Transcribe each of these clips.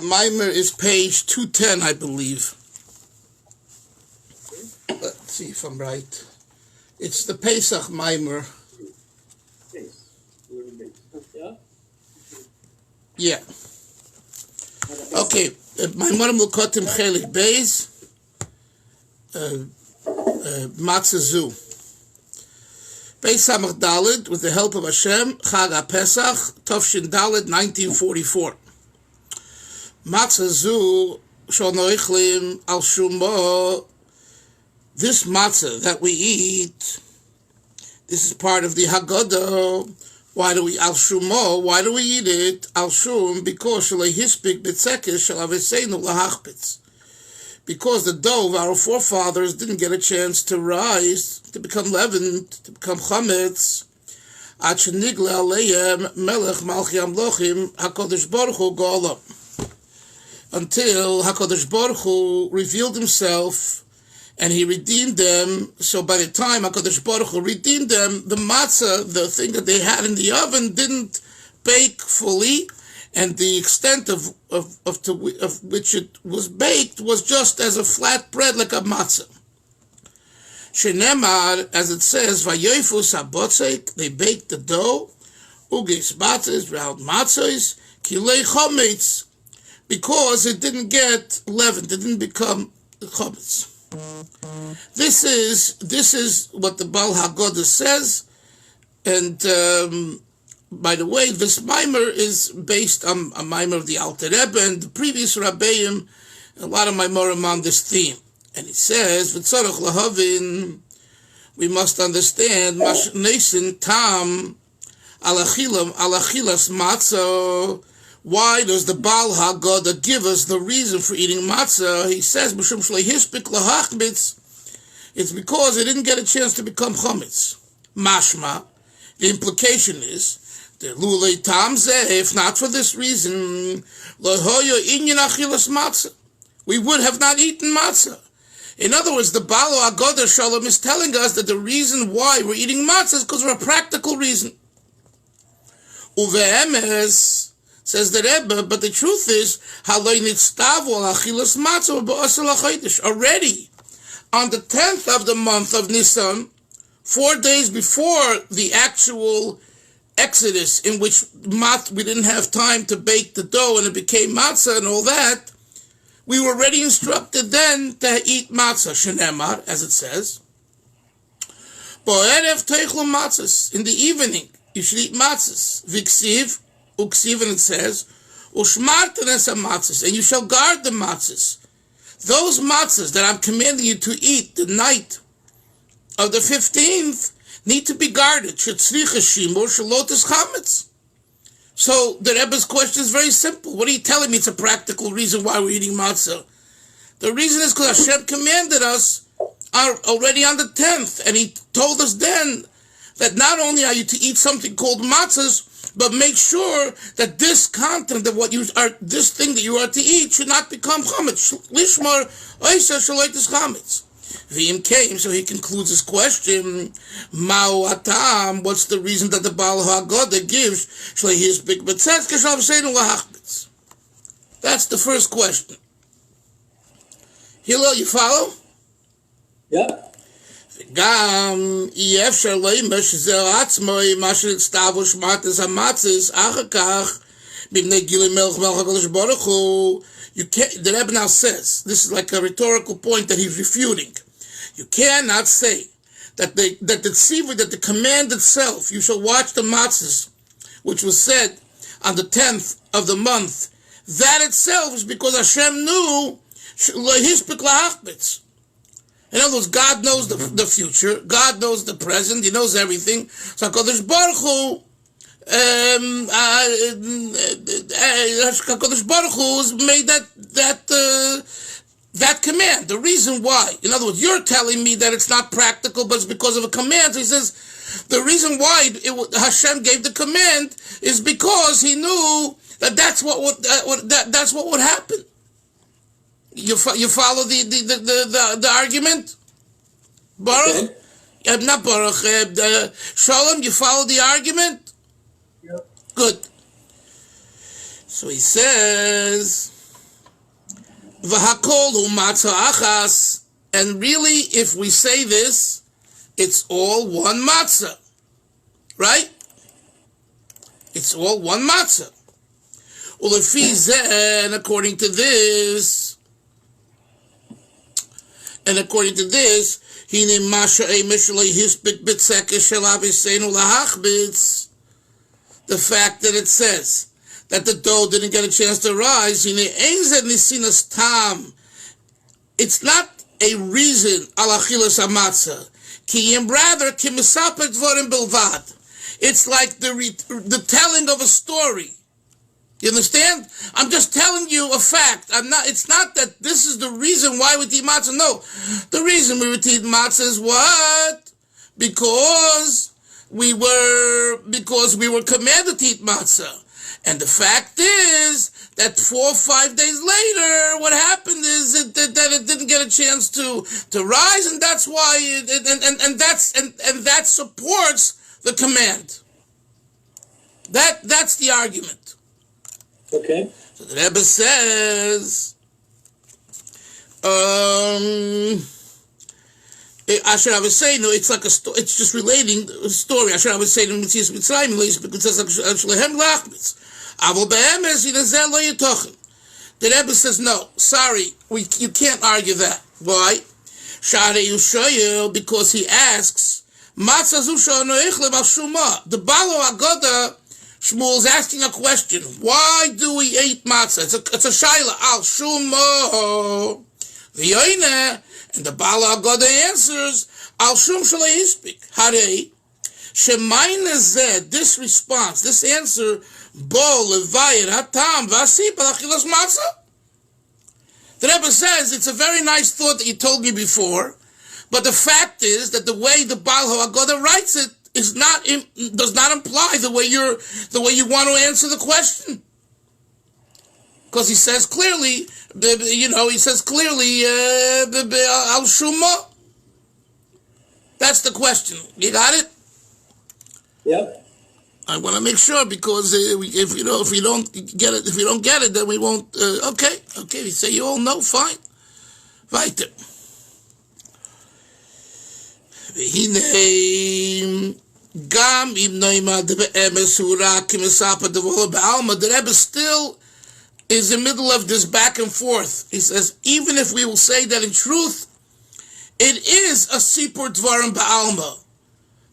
Maamar is page 210, I believe. Let's see if I'm right. It's the Pesach Maamar. Yeah. Okay. Maamar Mukotim Chelik Beis. Matza Zu. Beis Samach Daled, with the help of Hashem, Chag Pesach, Tovshin Daled, 1944. Matza Zu, Shonoichlim Al Shumbo. This matzah that we eat, this is part of the Haggadah. Why do we Al Shumo? Why do we eat it? Al Shum, because Shalei Hispik B'Tzekes Shalaveseinu Lahachpitz. Because the dough of our forefathers didn't get a chance to rise, to become leavened, to become chametz. Ad shenigle aleihem melech malchi amlochim HaKadosh Baruch Hu go'olam. Until HaKadosh Baruch Hu revealed himself and he redeemed them. So by the time HaKadosh Baruch Hu redeemed them, the matzah, the thing that they had in the oven, didn't bake fully. And the extent of which it was baked was just as a flat bread, like a matzah. Shenemar, as it says, Vayoifus habotzek, they baked the dough, ugis matzahs, round matzahs, kilei chometz, because it didn't get leavened, it didn't become chometz. This is what the Baal Haggadah says, and by the way, this Maamar is based on a Maamar of the Alter Rebbe and the previous Rabbeim, a lot of Maamarim on this theme. And it says, V'tzorach lahavin, we must understand, Mash Nesin Tam alachilas matzah. Why does the Baal Haggadah give us the reason for eating matzah? He says, B'shum shlei hispik lahachmitz, it's because it didn't get a chance to become chametz. Mashma, the implication is, if not for this reason, we would have not eaten matzah. In other words, the Baal Haggadah Shalom is telling us that the reason why we're eating matzah is because of a practical reason. Uve'emes, says the Rebbe, but the truth is, already on the 10th of the month of Nisan, 4 days before the actual Exodus, in which we didn't have time to bake the dough and it became matzah and all that, we were already instructed then to eat matzah, shenemar, as it says. Bo'erev teichlu matzahs, in the evening, you should eat matzahs. V'ksiv, uksiv, and it says, ushmarten es matzahs, and you shall guard the matzahs. Those matzahs that I'm commanding you to eat the night of the 15th, need to be guarded. So the Rebbe's question is very simple. What are you telling me? It's a practical reason why we're eating matzah. The reason is because Hashem commanded us already on the 10th, and He told us then that not only are you to eat something called matzahs, but make sure that this content of this thing that you are to eat should not become chametz. Lishmar oisa shaloitis chametz. V'im came, so he concludes his question, Ma'u atam, what's the reason that the Baal Haggadah gives? That's the first question. Hillel, you follow? Yeah. גם אי אפשר לומר שזהו עצמו מה שנצטוו שמרטס המצס אחר כך בבני גילי מלך הקדוש ברוך הוא. The Rebbe now says, this is like a rhetorical point that he's refuting. You cannot say that the command itself, you shall watch the matzahs, which was said on the 10th of the month, that itself is because Hashem knew in other words, God knows the future, God knows the present, He knows everything. So HaKadosh Baruch Hu HaKadosh Baruch Hu has made that command. The reason why, in other words, you're telling me that it's not practical, but it's because of a command. So he says the reason why Hashem gave the command is because He knew that that's what would happen. You follow the argument, Baruch? Okay. Not Baruch. Shalom. You follow the argument? Yep. Good. So he says, V'hakol hu matzah achas. And really, if we say this, it's all one matzah. Right? It's all one matzah. Ulefi zeh, and according to this, hine masha e mishlei hispik bitzeke shel aviseinu lahachbitz. The fact that it says that the dough didn't get a chance to rise, hine ein zeh nisinas tam. It's not a reason al achilas hamatzah. Ki im rather ki misaper dvorim bilvad. It's like the telling of a story. You understand? I'm just telling you a fact. It's not that this is the reason why we eat matzah. No. The reason we would eat matzah is what? Because we were commanded to eat matzah. And the fact is that 4 or 5 days later, what happened is that it didn't get a chance to rise, and that's why that supports the command. That's the argument. Okay. So the Rebbe says, Asher Avosseinu, it's like it's just relating a story. Asher Avosseinu Mitzias Mitzrayim because it's like Shlehem Lachmitz. Avol Be'emes Yinazeh Lo Yitochen. The Rebbe says, no, sorry, you can't argue that. Why? Sha'arei Yushoyu, because he asks, Matzah zu she'eno ichlem al shumah. The Balo Agoda, Shmuel is asking a question. Why do we eat matzah? It's a shaila al shumah. V'yoyne, and the Bala Agoda answers, al shum shalei hispik. Harei, shemayne zeh, this response, this answer, bo levayir hatam v'asip al achilas matzah. The Rebbe says, it's a very nice thought that you told me before, but the fact is that the way the Bala Agoda writes it does not imply the way you want to answer the question. Because he says clearly, al shuma. That's the question. You got it? Yep. I want to make sure because if you don't get it, then we won't. Okay. You say you all know, fine. Weiter. Gam im noima de be'emes hura kimisapa devola ba'alma. The Rebbe still is in the middle of this back and forth. He says, even if we will say that in truth, it is a sipur dvarim ba'alma,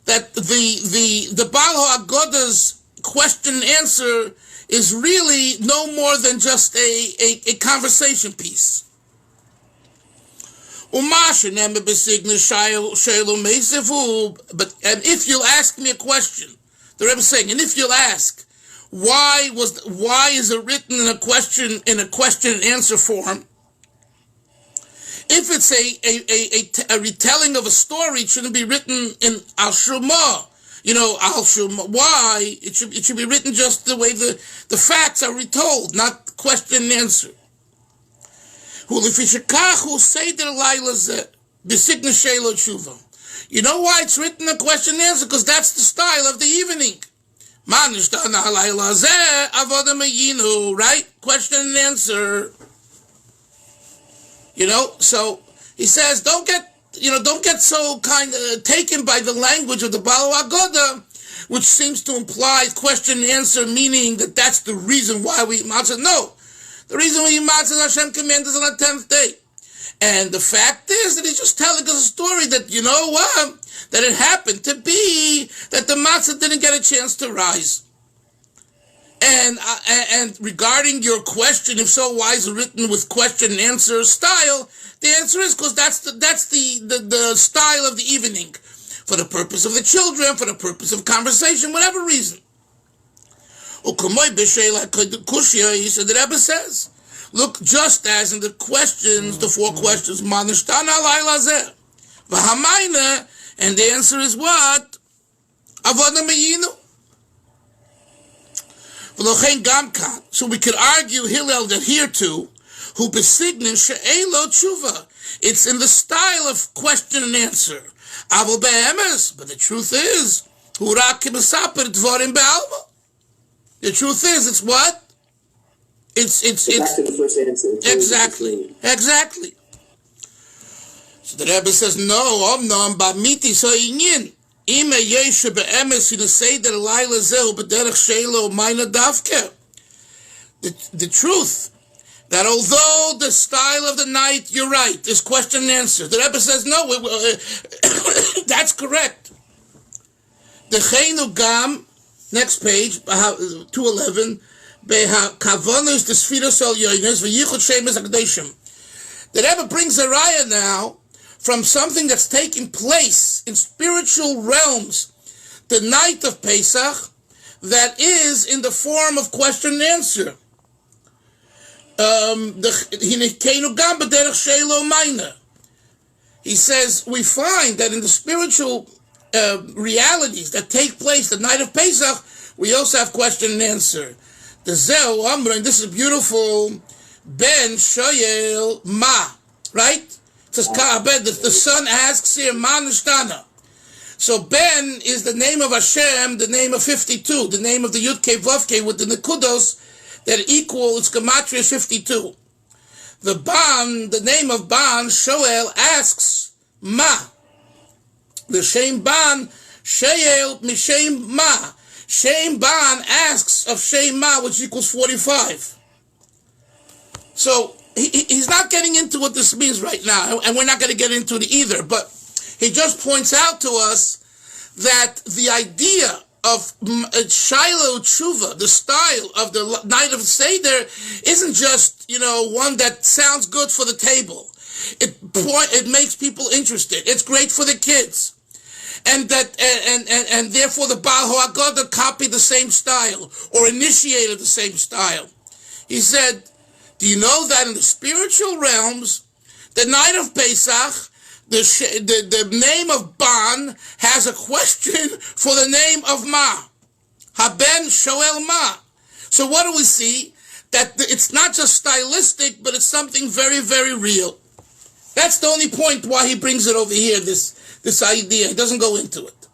that the Baal HaAgoda's question and answer is really no more than just a conversation piece. But and if you'll ask me a question, the Rebbe is saying, and if you'll ask, why is it written in a question and answer form? If it's a retelling of a story, it shouldn't be written in al shumah. Al shumah. Why? It should be written just the way the facts are retold, not question and answer. You know why it's written a question and answer? Because that's the style of the evening. Right? Question and answer. So he says, don't get so kind of taken by the language of the Baal HaAgoda, which seems to imply question and answer, meaning that that's the reason why we eat matzah. No. The reason we eat matzah is Hashem commanded us on the 10th day. And the fact is that he's just telling us a story that, that it happened to be that the matzah didn't get a chance to rise. And regarding your question, if so, why is it written with question and answer style? The answer is because that's the style of the evening, for the purpose of the children, for the purpose of conversation, whatever reason. So the Rebbe says, look, just as in the questions, the 4 questions, and the answer is what? So we could argue Hillel that here too, who besignin she'elo tshuva. It's in the style of question and answer. Avol be'emes, but the truth is, the truth is, it's what? back to the first answer. Exactly. So the Rebbe says, no, omnam ba'miti so inyin. Ime yeshe be'emes in a seder laila zeu b'derech sheilo mayna davke. The truth, that although the style of the night, you're right, is question and answer. The Rebbe says, no, that's correct. The Chenu Gam, next page, 211, Beha Kavonos the Sfiros El Yoines, V'yichud Shemes HaKadoshim. The Rebbe brings a raya now from something that's taking place in spiritual realms, the night of Pesach, that is in the form of question and answer. He says, we find that in the spiritual realities that take place the night of Pesach, we also have question and answer. The Zeu Amra, and this is beautiful, Ben Shoyel Ma, right? It says, the son asks here, Ma Nishtana. So Ben is the name of Hashem, the name of 52, the name of the Yud Kei Vav Kei with the Nekudos that equal its gematria 52. The Ban, the name of Ban, Shoel asks Ma. The Shem Ban, Sheel Mishem Ma. Shem Ban asks of Shem Ma, which equals 45. So he's not getting into what this means right now, and we're not going to get into it either, but he just points out to us that the idea of Shiloh Tshuva, the style of the night of Seder, isn't just, one that sounds good for the table. It makes people interested. It's great for the kids. And that and therefore the Baal HaGodah copied the same style or initiated the same style. He said, do you know that in the spiritual realms, the night of Pesach, the name of Ban has a question for the name of Ma. Haben Shoel Ma. So what do we see? That it's not just stylistic, but it's something very, very real. That's the only point why he brings it over here, this idea. He doesn't go into it.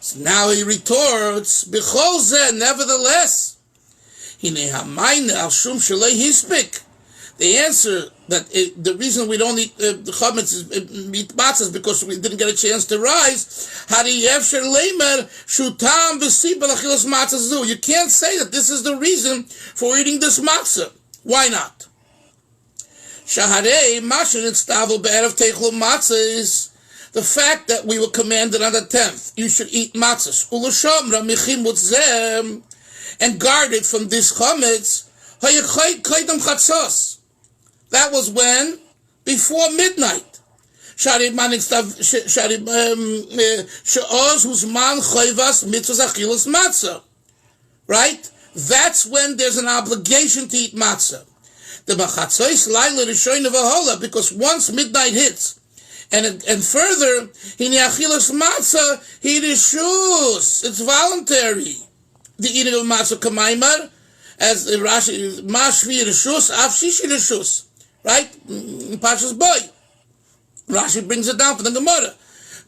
So now he retorts, B'chol zeh, nevertheless, Hinei hamayne al shum shelei hispik. The answer that the reason we don't eat the chametz eat matzah is because we didn't get a chance to rise. You can't say that this is the reason for eating this matzah. Why not? Shaharei mashin itztavu be'erev teichlu matzah is the fact that we were commanded on the 10th. You should eat matzahs. Ulashomra michim utzem, and guard it from this chametz. Hayakhaydam chatzos. That was when? Before midnight. Right? That's when there's an obligation to eat matzah. Because once midnight hits, and further, it's voluntary. The eating of matzah kamaimar, as Rashi, Mashvi Rishus, Avshishi Rishus. Right? Pasha's boy. Rashi brings it down for the Gemara.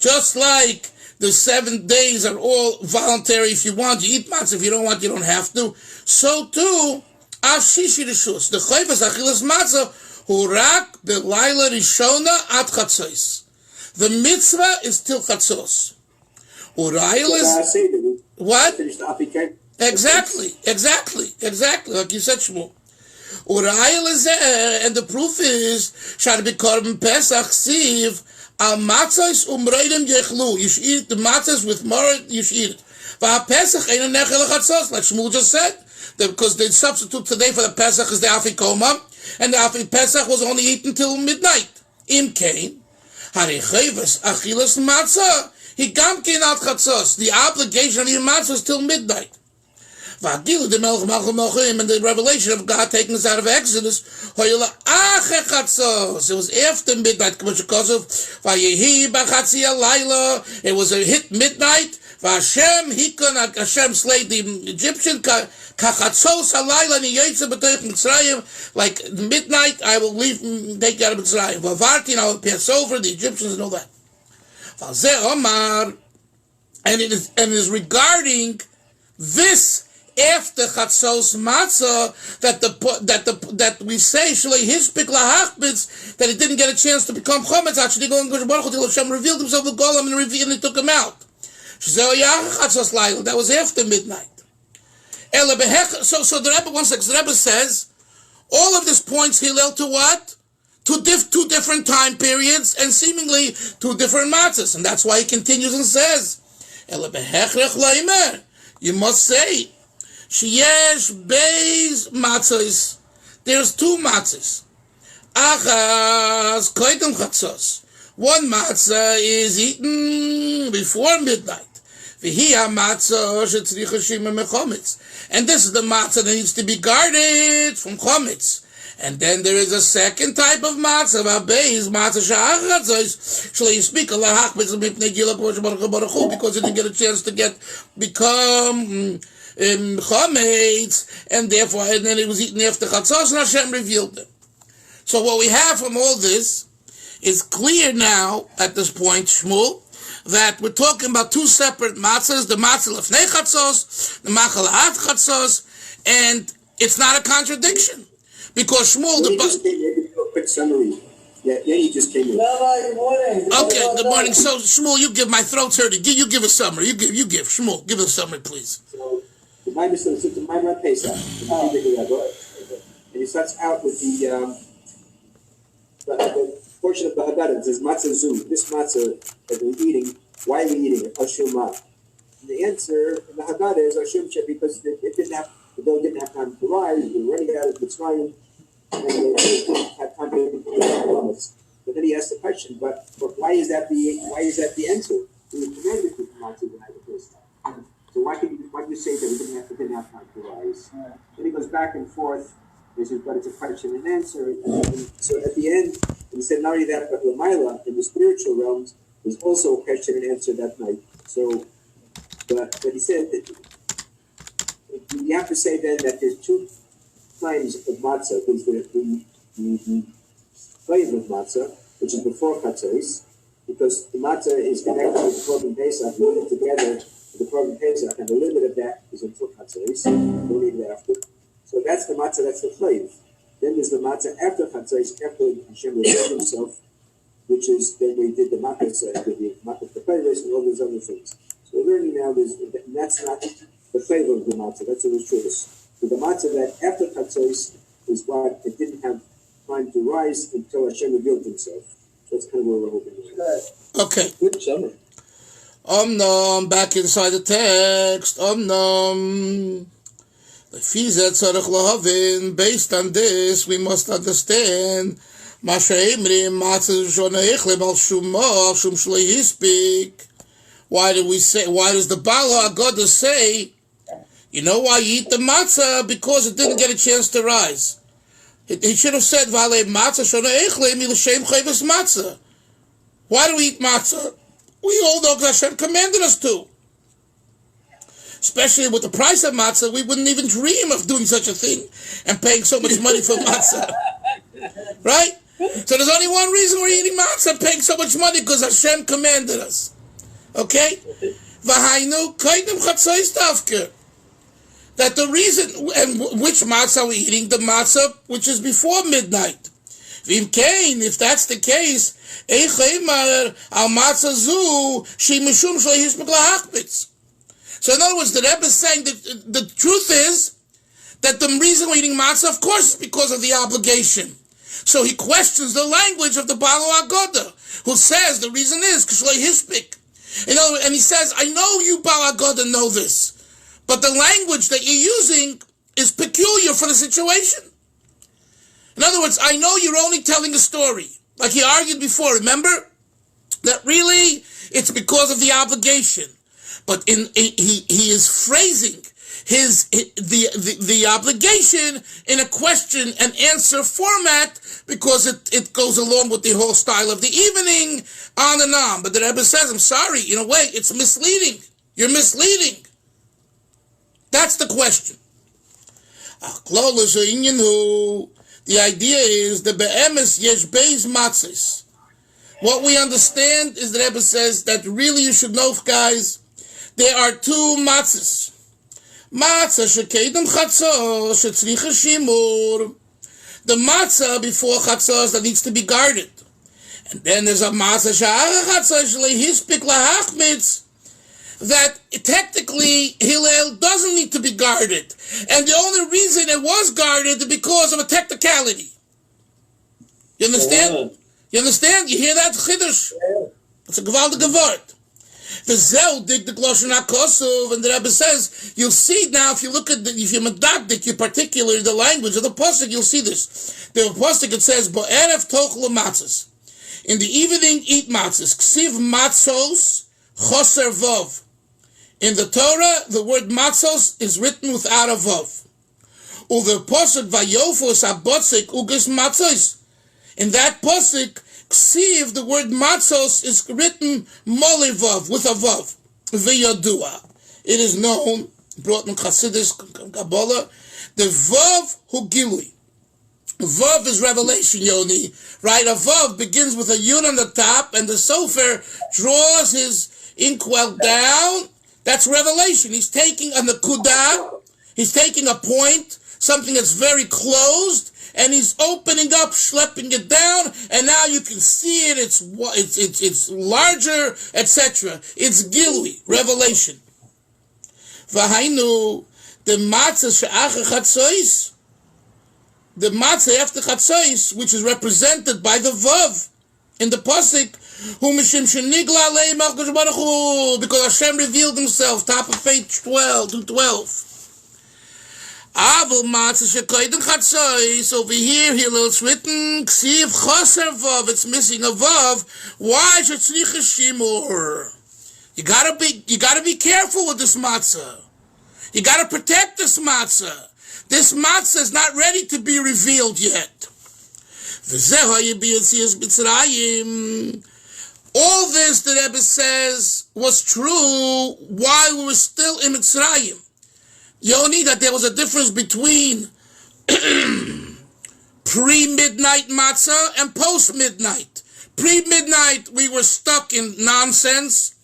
Just like the 7 days are all voluntary. If you want, you eat matzah. If you don't want, you don't have to. So too, Avshishi Rishus. The Chayvas Achilas Matzah, Hurak B'Laila Rishona At Chatzos. The mitzvah is till Chatzos. Urayil is... What? Exactly, like you said, Shmuel. And the proof is, Pesach Siv, al matzahs umreidem yechlu. You should eat the matzahs with more, you should eat it. Pesach ain't a nechel chatzos, like Shmuel just said, because the substitute today for the Pesach is the Afikoma, and the Afik Pesach was only eaten till midnight. Im kain, harechayvas achilas matzah, he gamkin al chatzos. The obligation of eating matzah is till midnight. And the revelation of God taking us out of Exodus, it was after midnight. It was a hit midnight. Hashem slayed the Egyptian. Like midnight, I will take you out of Mitzrayim. And I will pass over the Egyptians and all that. And it is regarding this after Chatzos Matzah that we say Shlei Hispik Lahachbitz, that he didn't get a chance to become Chometz. Actually, till Hashem revealed himself to Golem and he took him out. That was after midnight. So the Rebbe, the Rebbe says, all of this points Hillel to what? Two different time periods and seemingly two different matzahs. And that's why he continues and says, you must say, Sheyesh Beis Matzahs. There's two matzahs. Achaz Koidim Chatzos. One matzah is eaten before midnight. And this is the matzah that needs to be guarded from chometz. And then there is a second type of matzah, because it didn't get a chance to become chometz, and therefore, and then it was eaten after chatzos, and Hashem revealed them. So what we have from all this is clear now at this point, Shmuel, that we're talking about two separate matzahs, the matzah lefnei chatzos, the matzah la'at chatzos, and it's not a contradiction. Because Shmuel... Just came in, give you a quick summary. Yeah, he just came in. Good morning. Okay, good morning. So, Shmuel, you give, my throat's hurting. You give a summary. You give. Shmuel, give a summary, please. So, the Maamar says, it's the Maamar Pesach. And he starts out with the portion of the Haggadah. It says, Matza Zu, this matzah that we're eating, why are we eating it? Ashumah. The answer in the Haggadah is Ashum because it didn't have, the dough didn't have time to rise, we were running out of Mitzrayim, and they didn't have time to promise. But then he asked the question, but why is that the answer? We were commanded to come out to the night of first time. So why do you say that we didn't have time to rise? Then he goes back and forth. He says, but it's a question and answer. And so at the end, he said not only that, but Lamaila in the spiritual realms was also a question and answer that night. So, but he said that you have to say then that there's two times of matzah. There's the flavor of matzah, which is before chatzos, because the matzah is connected with the Korban Pesach, we eat it together with the Korban Pesach, and the limit of that is until chatzos. Don't eat it after. So that's the matzah, that's the flavor. Then there's the matzah after chatzos, after Hashem revealed himself, which is then we did the matzah, the flavors and all those other things. So we're learning now, and that's not the flavor of the matzah, that's a rituals. So the matzah that after chatzos is what it didn't have time to rise until Hashem revealed himself. So that's kind of where we're hoping. Okay. Good summary. Back inside the text. Based on this, we must understand why does the Baal HaGodah say, you know why you eat the matzah? Because it didn't get a chance to rise. He should have said, why do we eat matzah? We all know because Hashem commanded us to. Especially with the price of matzah, we wouldn't even dream of doing such a thing and paying so much money for matzah. Right? So there's only one reason we're eating matzah, paying so much money, because Hashem commanded us. Okay? V'hainu kaidim chatzos tafker. That the reason, and which matzah are we eating? The matzah which is before midnight. If that's the case, so in other words, the Rebbe is saying that the truth is that the reason we're eating matzah, of course, is because of the obligation. So he questions the language of the Baal HaGodah, who says the reason is Kishlei Hispik. And he says, I know you Baal HaGodah know this, but the language that you're using is peculiar for the situation. In other words, I know you're only telling a story. Like he argued before, remember? That really, it's because of the obligation. But he is phrasing the obligation in a question and answer format, because it goes along with the whole style of the evening, on and on. But the Rebbe says, I'm sorry, in a way, it's misleading. You're misleading. That's the question. The idea is the be'emes yesh beis matzos. What we understand is the Rebbe says that really you should know, guys, there are two matzos. Matzah shekedem chatzos shetzricha shimur. The matzah before chatzos that needs to be guarded. And then there's a matzah she'ara chatzos lehispik lahachmitz, that technically Hillel doesn't need to be guarded. And the only reason it was guarded is because of a technicality. You understand? Yeah. You understand? You hear that? Chasidus? Yeah. It's a gewaltige word. The Zel dig the Gloshen HaKosov, and the Rebbe says, you'll see now, if you look at if you're medakdik, you particularly the language of the Pasuk, you'll see this. The Pasuk, it says, Bo'erev tochlu matzos. In the evening, eat matzos. Ksiv matzos, choser vov. In the Torah, the word matzos is written without a vov. Uve Pasuk, vayofos abotzik ugis matzos. In that pasuk, ksiv, the word matzos is written molivav, with a vav. V'yadua. It is known, brought in Chasidus, Kabbalah, the vav hu gilui. Vav is revelation, Yoni. Right? A vav begins with a yud on the top, and the sofer draws his inkwell down. That's revelation. He's taking a nakudah, he's taking a point, something that's very closed, and he's opening up, schlepping it down, and now you can see it. It's larger, etc. It's gilui, revelation. V'hainu the matzah she'achar chatzois, the matzah after chatzois, which is represented by the vav in the pasuk, hu mishim shenigla alei malchus baruch hu, because Hashem revealed Himself. Top of page 12. Avol matzah shekoydem chatzos. Over here, it's written ksiv choser vav. It's missing a vav. Why shetzricha shimur? You gotta be careful with this matzah. You gotta protect this matzah. This matzah is not ready to be revealed yet. All this, the Rebbe says, was true while we were still in Mitzrayim. Yoni, that there was a difference between pre-midnight matzah and post-midnight. Pre-midnight, we were stuck in nonsense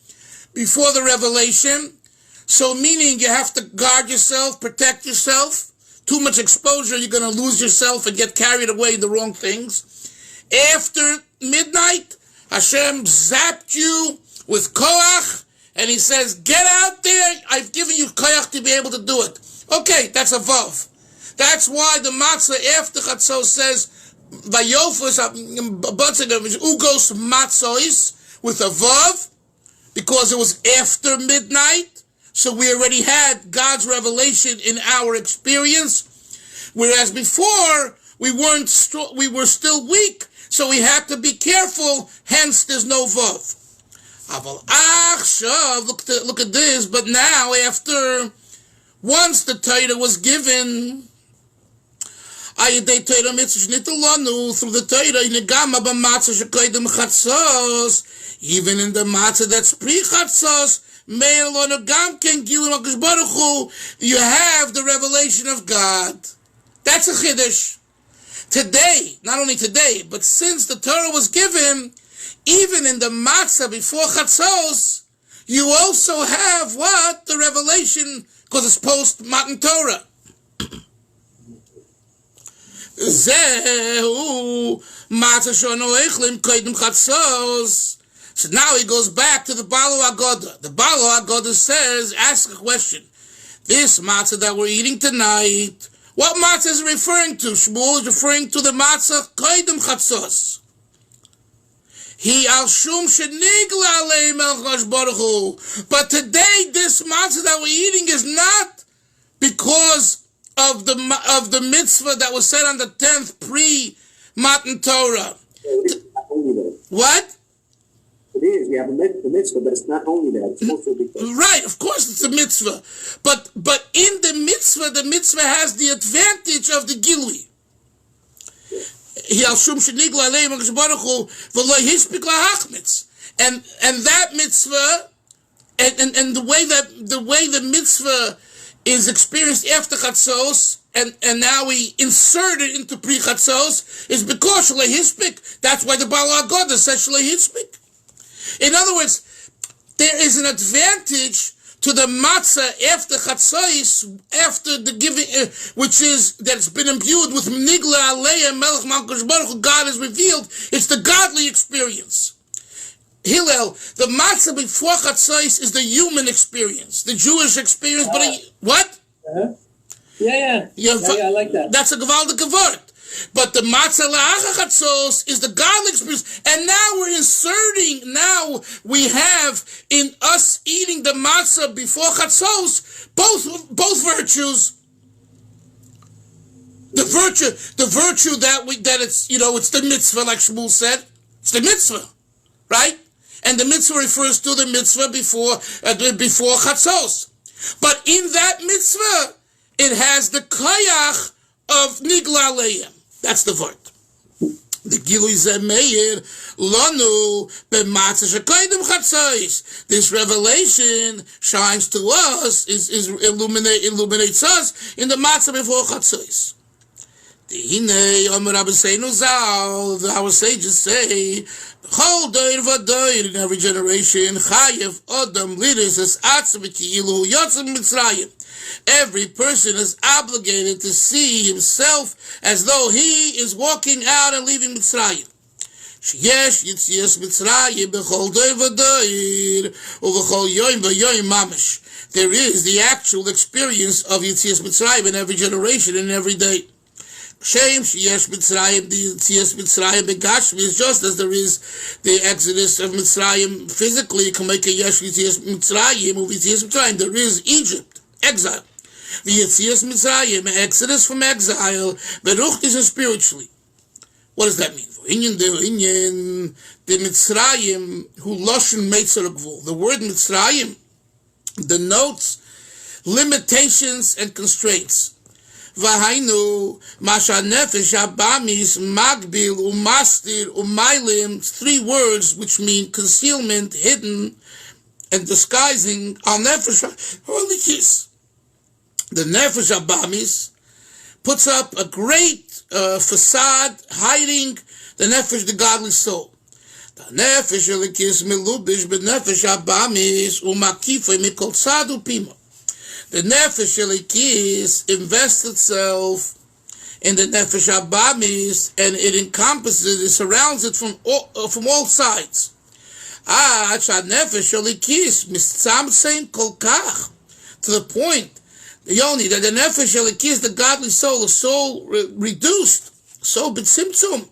before the revelation. So meaning you have to guard yourself, protect yourself. Too much exposure, you're going to lose yourself and get carried away in the wrong things. After midnight, Hashem zapped you with koach, and He says, get out there, I've given you koach to be able to do it. Okay, that's a vav. That's why the matzah after chatzos says, vayofos ugos matzois, with a vav, because it was after midnight. So we already had God's revelation in our experience, whereas before we were still weak, so we had to be careful. Hence, there's no vav. Look at this. But now, once the Torah was given, through the Torah, even in the matzah that's pre-chatzos, you have the revelation of God. That's a chiddush. Today, not only today, but since the Torah was given, even in the matzah before chatzos, you also have what? The revelation, because it's post-Matan Torah. Zehu matzah shono echlim koydem chatzos. So now he goes back to the Balo Agoda. The Balo Agoda says, ask a question. This matzah that we're eating tonight, what matzah is it referring to? Shmuel is referring to the matzah koydem chatzos. He al shum shenigla alei melchosh baruch hu. But today, this matzah that we're eating is not because of the mitzvah that was said on the 10th pre-Matan Torah. What? It is. We have a mitzvah, but it's not only that. It's also because... Right, of course it's a mitzvah. But in the mitzvah has the advantage of the gilui. And that mitzvah, and the way the mitzvah is experienced after chatzos, and now we insert it into pre-chatzos, is because shalei hispik. That's why the Baal HaGodah says shalei hispik. In other words, there is an advantage to the matzah after chatzos, after the giving, which is that's been imbued with nigla aleya melech malkush baruch Hu, God is revealed. It's the godly experience. Hillel, the matzah before chatzos is the human experience, the Jewish experience. But what? Yeah, I like that. That's a gewaldige word. But the matzah la'achar chatzos is the godly experience. And now we're inserting, now we have in us eating the matzah before chatzos, both virtues. The virtue that it's, it's the mitzvah, like Shmuel said. It's the mitzvah, right? And the mitzvah refers to the mitzvah before chatzos. But in that mitzvah, it has the koyach of nigla aleim. That's the word. The Gilui Zemeir Lanu b'matzah shekoydem chatzos. This revelation shines to us, is illuminates us in the matzah before chatzos. Our sages say, in every generation, every person is obligated to see himself as though he is walking out and leaving Mitzrayim. There is the actual experience of Yitzias Mitzrayim in every generation and every day. Shem sheyesh Mitzrayim, the Yitzias Mitzrayim begashmi, is just as there is the exodus of Mitzrayim physically. You can make a yesh Yitzias Mitzrayim of Yitzias Mitzrayim. There is Egypt, exile. The Yitzias Mitzrayim, exodus from exile, berucht is spiritually. What does that mean? The Mitzrayim who loshen meitzer gvul. The word Mitzrayim denotes limitations and constraints. Vahainu, masha nefesh abamis, magbil, umastir, umailim, 3 words which mean concealment, hidden, and disguising. Al nefesh, holy kiss. The nefesh abamis puts up a great facade, hiding the nefesh, the godly soul. The nefesh elikis melubish, but nefesh abamis, umakifa mikol tzadu pima. The nefesh elikis invests itself in the nefesh abamis, and it encompasses, it surrounds it from all sides. Nefesh elikis mitzamtsein kol kach, to the point, the only that the nefesh elikis, the godly soul, is so reduced, so b'tzimtzum,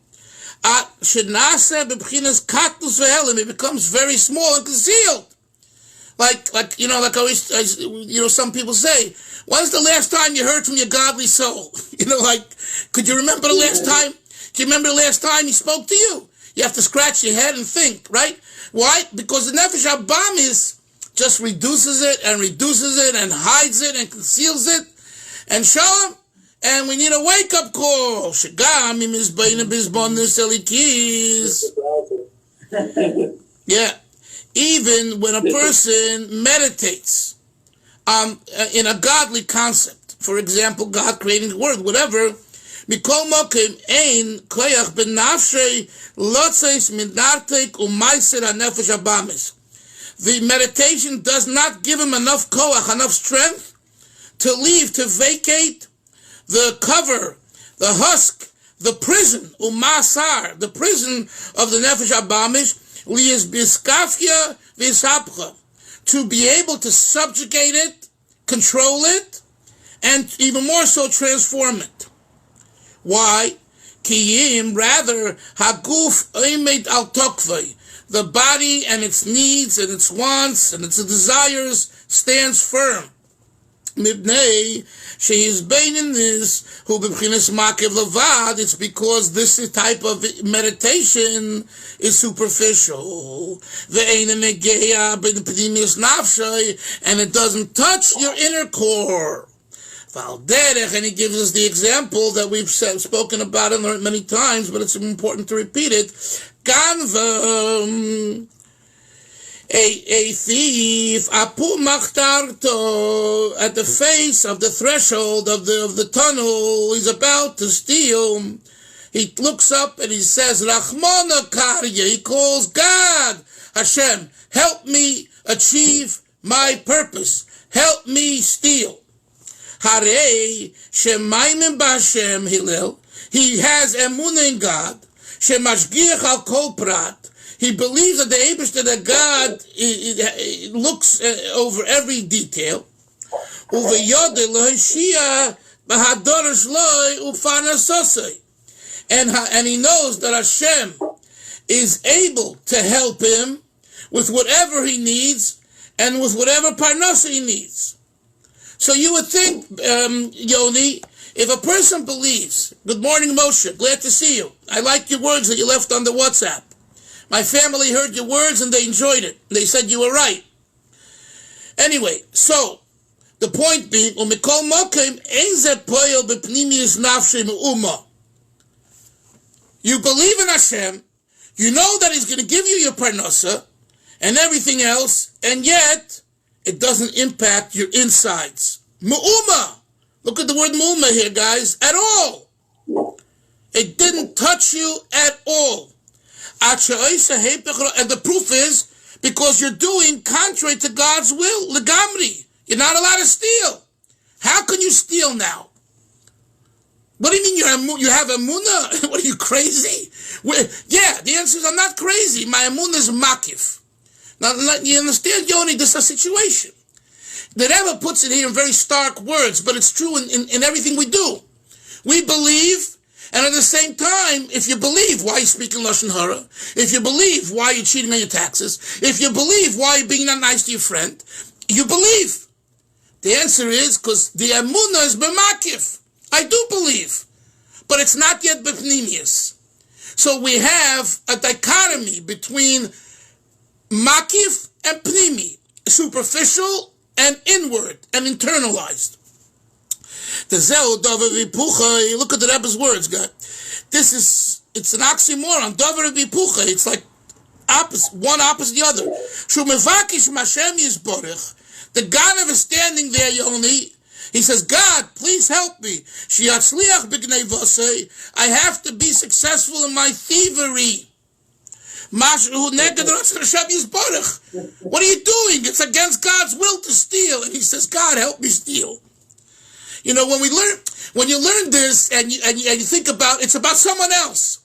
shenase b'bchinas katnus ve'elim, it becomes very small and concealed. Like always, some people say, when's the last time you heard from your godly soul? Could you remember the last time? Do you remember the last time he spoke to you? You have to scratch your head and think, right? Why? Because the nefesh abamis just reduces it and hides it and conceals it and show him. And we need a wake-up call. Yeah. Even when a person meditates in a godly concept, for example, God creating the world, whatever, mikol mokim ein koyach benafshei lotzeis minartek umayser hanefesh abamis. The meditation does not give him enough koach, enough strength to leave, to vacate the cover, the husk, the prison, umasar, the prison of the nefesh abamis, to be able to subjugate it, control it, and even more so transform it. Why? Kiyim, rather, haguf oimed al tokvei, the body and its needs and its wants and its desires stands firm. Mibnei she's been in this who b'chinas makev levad. It's because this type of meditation is superficial. Ve'eina negeya b'pnimis nafshay, and it doesn't touch your inner core. Valderech, and he gives us the example that we've spoken about and learned many times, but it's important to repeat it. Ganva. A thief, apu machtarto, at the face of the threshold of the tunnel, he's about to steal. He looks up and he says, Rachmana karya, he calls God, Hashem, help me achieve my purpose. Help me steal. Harei shemayim b'Hashem Hillel. He has emunah in God. Shemashgiach al kol prat. He believes that the Eibishter, that God looks over every detail. Uveyodeh l'hashia b'hadorosh loi ufanasosei. And he knows that Hashem is able to help him with whatever he needs and with whatever parnasa he needs. So you would think, Yoni, if a person believes, good morning Moshe, glad to see you. I like your words that you left on the WhatsApp. My family heard your words and they enjoyed it. They said you were right. Anyway, so the point being, umikol mokem einze poyel b'pnimius nafshe me'uma. You believe in Hashem, you know that He's going to give you your parnasa and everything else, and yet it doesn't impact your insides. Me'uma. Look at the word me'uma here, guys. At all. It didn't touch you at all. And the proof is because you're doing contrary to God's will. Legamri. You're not allowed to steal. How can you steal now? What do you mean you have emunah? What are you, crazy? Yeah, the answer is I'm not crazy. My emunah is makif. Now, you understand, Yoni, this is a situation. The Rebbe puts it here in very stark words, but it's true in everything we do. We believe, and at the same time, if you believe, why you speaking Lashon Hara? If you believe, why you're cheating on your taxes? If you believe, why you're being not nice to your friend? You believe. The answer is because the emunah is b'makif. I do believe, but it's not yet b'pnimius. So we have a dichotomy between makif and pnimi, superficial and inward and internalized. Look at the Rebbe's words, guys. It's an oxymoron. Davar v'pucha. It's like one opposite the other. The God is standing there, Yoni. He says, God, please help me. I have to be successful in my thievery. What are you doing? It's against God's will to steal. And he says, God, help me steal. You know, when you learn this and you think about, it's about someone else.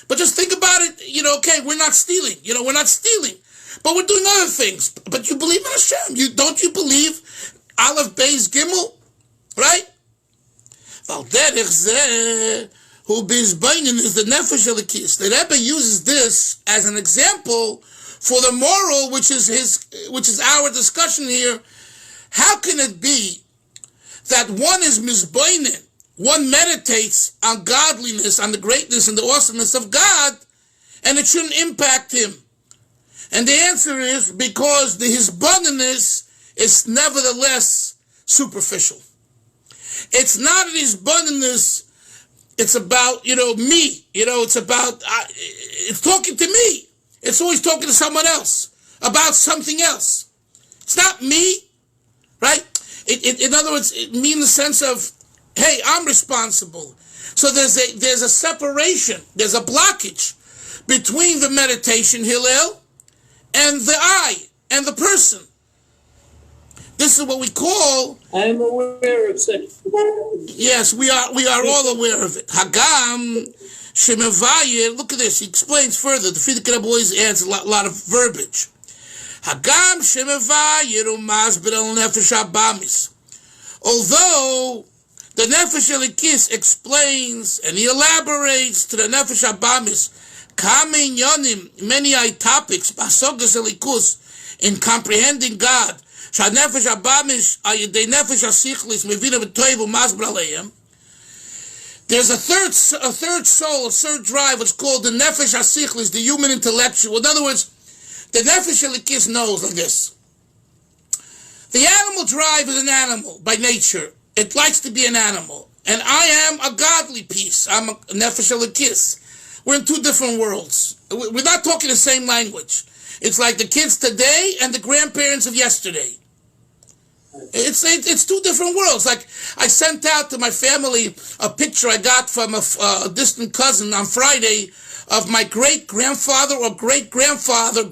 But just think about it, okay, we're not stealing. We're not stealing. But we're doing other things. But you believe in Hashem. Don't you believe Aleph Beis Gimel? Right? Who bizbainin is the nefesh elikis. The Rebbe uses this as an example for the moral, which is our discussion here. How can it be that one is mizbainin, one meditates on godliness, on the greatness and the awesomeness of God, and it shouldn't impact him? And the answer is because the hisboneness is nevertheless superficial. It's not an hisboneness. It's about, me. It's about, it's talking to me. It's always talking to someone else about something else. It's not me, right? In other words, me in the sense of, hey, I'm responsible. So there's a separation. There's a blockage between the meditation, Hillel, and the I, and the person. This is what we call... I'm aware of such... Yes, we are all aware of it. Hagam shemevayir. Look at this. He explains further. The Frierdiker Rebbe always adds a lot of verbiage. Hagam shemevayir umasbir al nefesh habamis. Although the nefesh elikis explains and he elaborates to the nefesh habamis kamen yonim, many topics basogas elikus in comprehending God. There's a third soul, a third drive, what's called the nefesh hasichlis, the human intellectual. In other words, the nefesh elikis knows like this. The animal drive is an animal by nature. It likes to be an animal. And I am a godly piece. I'm a nefesh elikis. We're in two different worlds. We're not talking the same language. It's like the kids today and the grandparents of yesterday. It's two different worlds. Like I sent out to my family a picture I got from a distant cousin on Friday of my great-grandfather or great-grandfather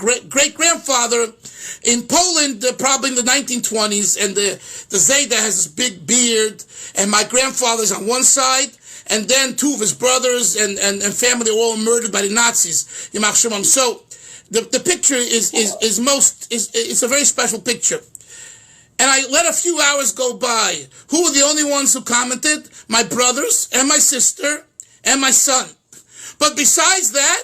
in Poland, probably in the 1920s, and the Zayda has this big beard, and my grandfather's on one side, and then two of his brothers and family are all murdered by the Nazis. So the picture is a very special picture. And I let a few hours go by. Who were the only ones who commented? My brothers and my sister and my son. But besides that,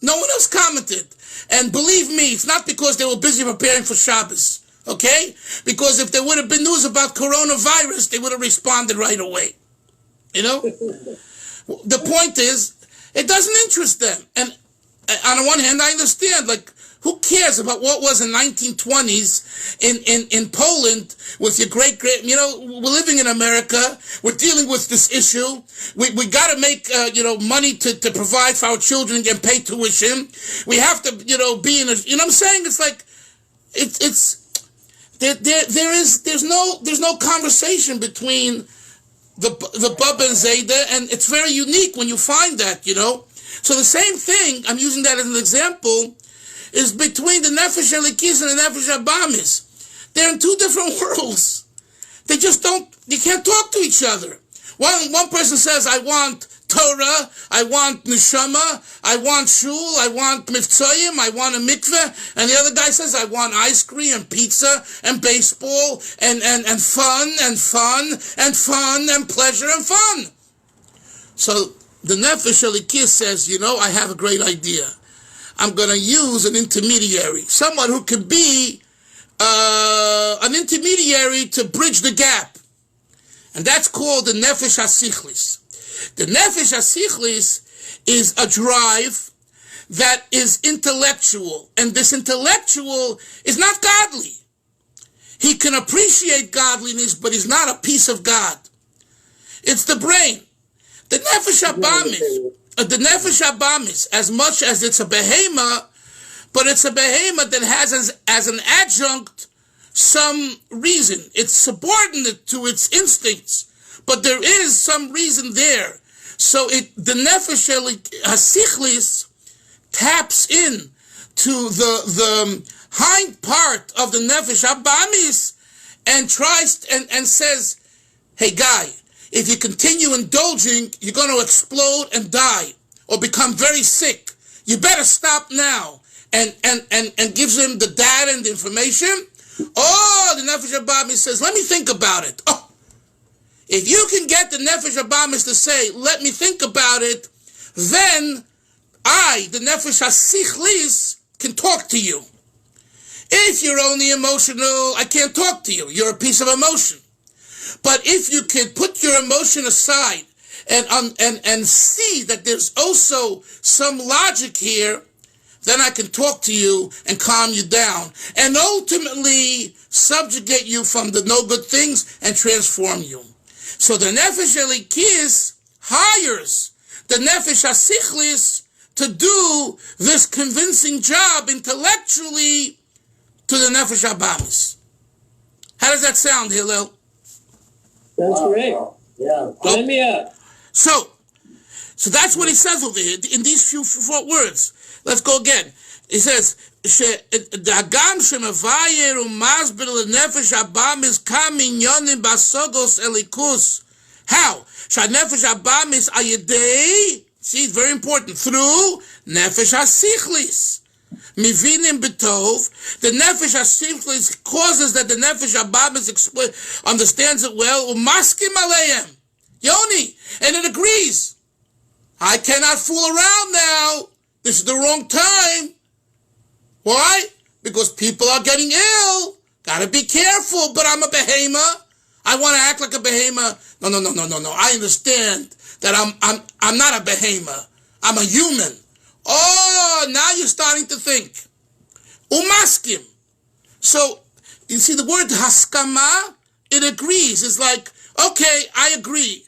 no one else commented. And believe me, it's not because they were busy preparing for Shabbos, okay? Because if there would have been news about coronavirus, they would have responded right away. You know? The point is, it doesn't interest them. And on the one hand, I understand, like, who cares about what was in 1920s in Poland with your great, we're living in America. We're dealing with this issue. We got to make, money to provide for our children and pay tuition. We have to, be in a, what I'm saying? It's like, there's no conversation between the Bubba and Zayda, and it's very unique when you find that, So the same thing, I'm using that as an example, is between the Nefesh Elikis and the Nefesh Abamis. They're in two different worlds. They can't talk to each other. One person says, I want Torah, I want Neshama, I want Shul, I want Mivtzoyim, I want a mikveh, and the other guy says, I want ice cream and pizza and baseball and fun and fun and fun and pleasure and fun. So the Nefesh Elikis says, I have a great idea. I'm going to use an intermediary, someone who can be an intermediary to bridge the gap. And that's called the Nefesh HaSichlis. The Nefesh HaSichlis is a drive that is intellectual. And this intellectual is not godly. He can appreciate godliness, but he's not a piece of God. It's the brain. The Nefesh Abamis, as much as it's a behema, but it's a behema that has as an adjunct some reason. It's subordinate to its instincts, but there is some reason there. So the Nefesh HaSichlis taps in to the hind part of the Nefesh Abamis and tries and says, hey guy, if you continue indulging, you're going to explode and die or become very sick. You better stop now. And gives him the data and the information. Oh, the Nefesh Abamis says, let me think about it. Oh, if you can get the Nefesh Abamis to say, let me think about it, then I, the Nefesh HaSichlis, can talk to you. If you're only emotional, I can't talk to you. You're a piece of emotion. But if you can put your emotion aside and see that there's also some logic here, then I can talk to you and calm you down and ultimately subjugate you from the no good things and transform you. So the Nefesh Elikis hires the Nefesh HaSichlis to do this convincing job intellectually to the Nefesh Abamis. How does that sound, Hillel? That's great. Yeah. Sign me up. So that's what he says over here in these few words. Let's go again. He says, "Dagam shemavayer u'masbir lenefesh abamis kaminyonim basogos elikus." How? Shanefesh abamis ayedei. See, it's very important. Through nefesh hasichlis. Mivinim betov. The nefesh hasichlis causes that the nefesh abamis understands it well. Umaskim aleim. Yoni, and it agrees. I cannot fool around now. This is the wrong time. Why? Because people are getting ill. Gotta be careful, but I'm a behema. I want to act like a behema. No. I understand that I'm not a behema. I'm a human. Oh, now you're starting to think. Umaskim. So, you see the word haskama, it agrees. It's like, okay, I agree.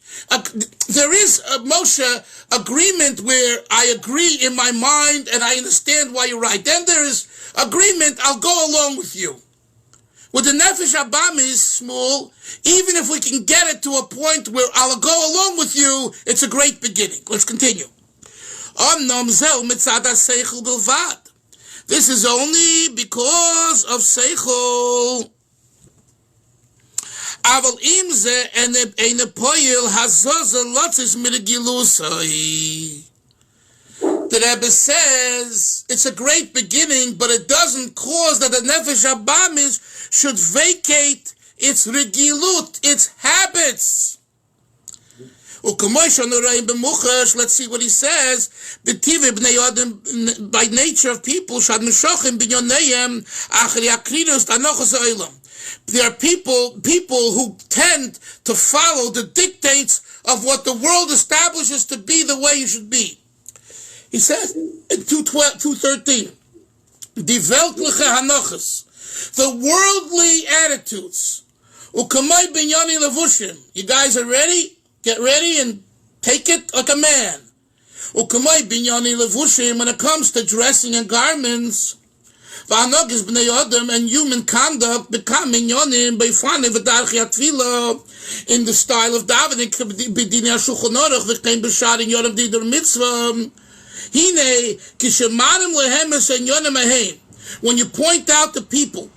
There is a Moshe agreement where I agree in my mind and I understand why you're right. Then there is agreement, I'll go along with you. With the Nefesh Abamis, small, even if we can get it to a point where I'll go along with you, it's a great beginning. Let's continue. This is only because of seichel. Aval imze and a poil hazoza lotzis mirgilusai. The Rebbe says it's a great beginning, but it doesn't cause that the nefesh habamis should vacate its regilut, its habits. Let's see what he says. By nature of people, there are people who tend to follow the dictates of what the world establishes to be the way you should be. He says in 2:13, the worldly attitudes. You guys are ready? Get ready and take it like a man. When it comes to dressing and garments, and human conduct becoming in the style of davening, when you point out to people,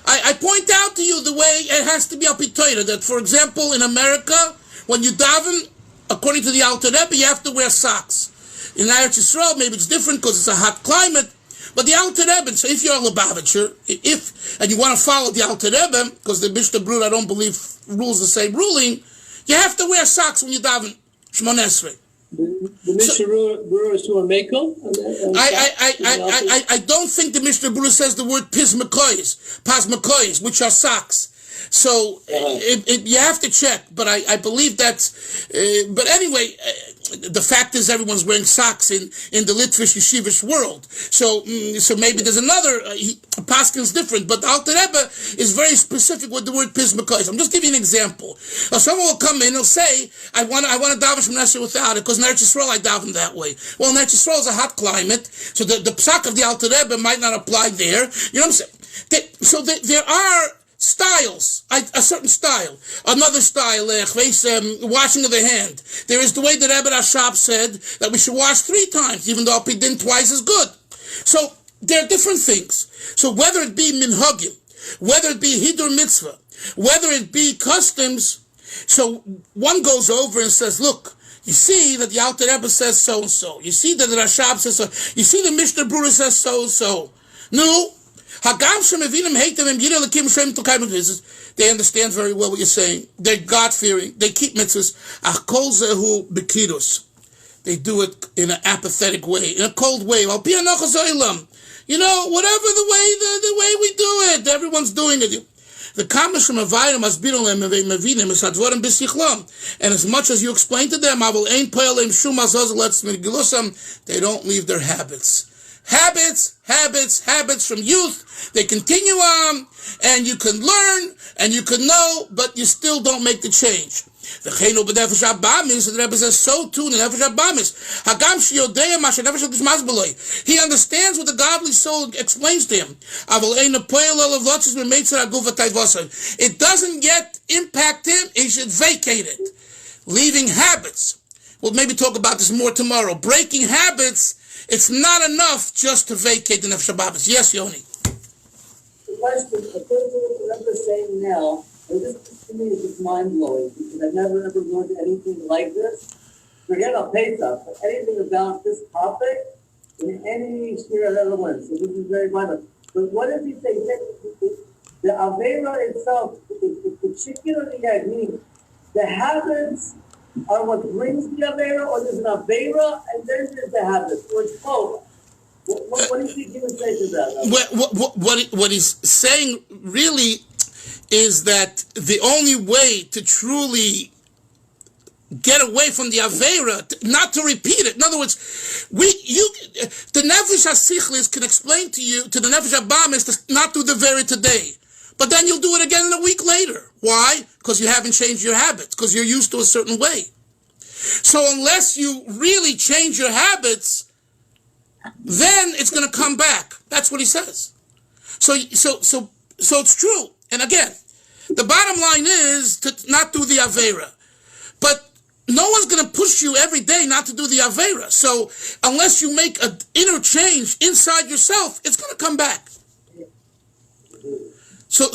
I point out to you the way it has to be al pi Torah, that, for example, in America, when you daven, according to the Alter Rebbe, you have to wear socks. In Eretz Yisrael, maybe it's different because it's a hot climate, but the Alter Rebbe, so if you're a Lubavitcher, and you want to follow the Alter Rebbe, because the Mishnah Brura, I don't believe, rules the same ruling, you have to wear socks when you daven Shemon Esrei. The Mishnah Brura is to a mekel? I don't think the Mishnah Brura says the word pas makoyes, which are socks. So you have to check, but I believe that's. But anyway, the fact is everyone's wearing socks in the Litvish Yeshivish world. So maybe there's another Paskin's different, but Alter Rebbe is very specific with the word pas makoyes. I'm just giving you an example. Now, someone will come in and he'll say, I want to daven from Nesher without it because in Eretz Yisrael I daven that way. Well, in Eretz Yisrael is a hot climate, so the psak of the Alter Rebbe might not apply there. You know what I'm saying? There are styles, a certain style, another style, washing of the hand. There is the way that Rebbe Rashab said that we should wash 3 times, even though Pidin twice is good. So there are different things. So whether it be minhagim, whether it be hidur mitzvah, whether it be customs, so one goes over and says, look, you see that the Alter Rebbe says so and so. You see that the Rashab says so. You see the Mishnah Brura says so and so. No. They understand very well what you're saying. They're God-fearing. They keep mitzvahs. They do it in an apathetic way, in a cold way. You know, whatever the way we do it, everyone's doing it. The kamash from Avayim must be on them and as much as you explain to them, they don't leave their habits. Habits from youth. They continue on, and you can learn, and you can know, but you still don't make the change. The Rebbe says so too in the Nefesh Habamis. He understands what the godly soul explains to him. It doesn't yet impact him, he should vacate it. Leaving habits. We'll maybe talk about this more tomorrow. Breaking habits, it's not enough just to vacate the Nefesh Habamis. Yes, Yoni. The question, according to what the Rebbe is saying now, and this to me is just mind-blowing, because I've never ever learned anything like this. Forget about Pesach, but anything about this topic in any sphere I've ever learned. So this is very mind-blowing. But what does he say? The Avera itself, it's particularly, meaning the habits are what brings the Avera, or there's an Avera, and then there's the habits, or it's both. What do you think he would say to that? What he's saying really is that the only way to truly get away from the Avera, not to repeat it. In other words, the Nefesh HaSichlis can explain to you, to the Nefesh HaBamis, to not do the Avera today. But then you'll do it again in a week later. Why? Because you haven't changed your habits, because you're used to a certain way. So unless you really change your habits, then it's going to come back. That's what he says. So it's true. And again, the bottom line is to not do the Avera. But no one's going to push you every day not to do the Avera. So unless you make an inner change inside yourself, it's going to come back. So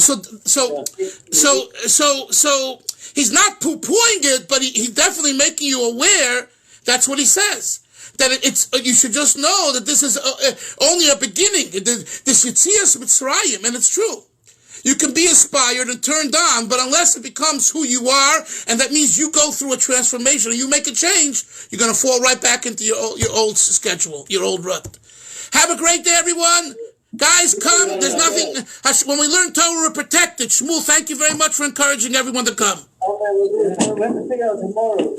he's not poo-pooing it, but he's definitely making you aware. That's what he says. That you should just know that this is only a beginning. This Yitzias Mitzrayim, and it's true. You can be inspired and turned on, but unless it becomes who you are, and that means you go through a transformation, or you make a change, you're going to fall right back into your old schedule, your old rut. Have a great day, everyone. Guys, come. There's nothing. When we learn Torah, we're protected. Shmuel, thank you very much for encouraging everyone to come. Okay, we'll have to figure out tomorrow.